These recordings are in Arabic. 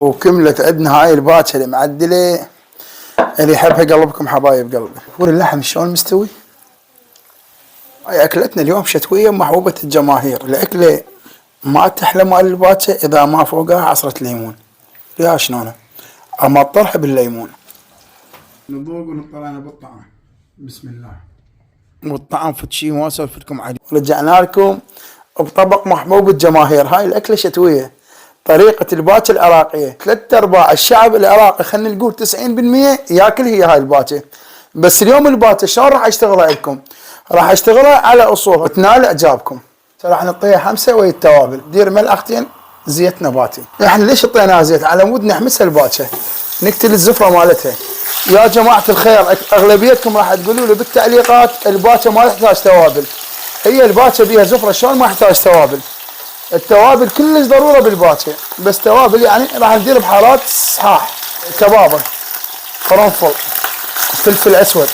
وكملت عندنا هاي الباكه المعدله اللي يحبها قلبكم حبايب قلبي. فول اللحم شلون مستوي؟ هاي اكلتنا اليوم شتويه محبوبه الجماهير. الاكله ما تحلى مال الباكه اذا ما فوقها عصره ليمون. يا شلونه؟ اما الطرح بالليمون. نذوق ونطلعنا بالطعام. بسم الله. والطعم فد شي ما اسولف لكم عليه. رجعنا لكم بطبق محبوب الجماهير. هاي الاكله شتويه. طريقة الباكة العراقية 3/4 الشعب العراقي خلينا نقول 90% ياكل هي هاي الباكة. بس اليوم الباكة شلون راح اشتغلها لكم؟ راح اشتغلها على اصول وتنال اعجابكم. راح نعطيها حمسة ويا التوابل، دير ملعقتين زيت نباتي. احنا ليش حطيناها زيت؟ على مود نحمسها الباكة، نقتل الزفرة مالتها. يا جماعة الخير اغلبيتكم راح تقولوا لي بالتعليقات الباكة ما تحتاج توابل. هي الباكة بيها زفرة شلون ما تحتاج توابل؟ التوابل كلش ضروره بالباكه، بس توابل يعني راح ندير بحالات صحاح. كبابه، قرنفل، فلفل اسود،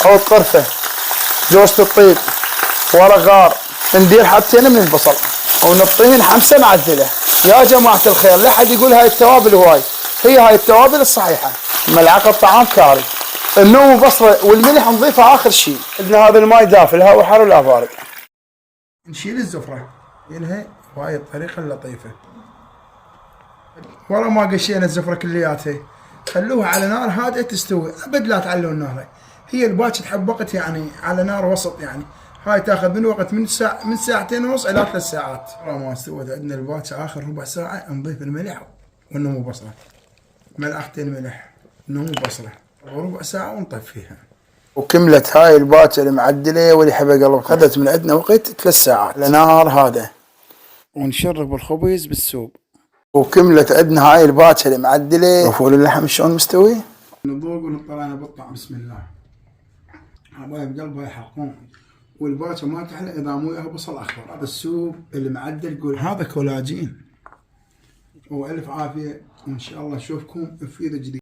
عود قرفه، جوزة الطيب، ورق غار. ندير حبتين من البصل ونطين حمسه معدله. يا جماعه الخير لا حد يقول هاي التوابل هواي، هي هاي التوابل الصحيحه. ملعقه طعام كاري، النوم والبصره والملح نضيفها اخر شيء. عندنا هذا الماي دافي، الهواء حار ولا بارد. نشيل الزفره ينهي بهاي الطريقة اللطيفة. ورا ما قشينا الزفرة كلياتها خلوها على نار هادئة تستوي، ابد لا تعلوا النار. هي الباكة تحب وقت يعني على نار وسط يعني. هاي تاخذ من وقت من ساعتين ونص الى 3 ساعات. ورا ما استوت عندنا الباكة اخر ربع ساعة نضيف الملح والنمو بصلة. ملعقتين ملح، نمو بصلة، وربع ساعة ونطفيها. وكملت هاي الباكة المعدلة واللي يحبها قلب. خذت من عندنا وقت 3 ساعات لنار هادئة. ونشرب الخبز بالسوب. وكملت عندنا هاي الباكة المعدلة. وفول اللحم شلون مستوي؟ نذوق ونطلعنا بالطعم. بسم الله. حبايب قلبي يحرقون. والباكة ما تحلى اذا مو وياها بصل اخضر. هذا السوب المعدل قول هذا كولاجين. والف عافية وان شاء الله اشوفكم في فيديو جديد.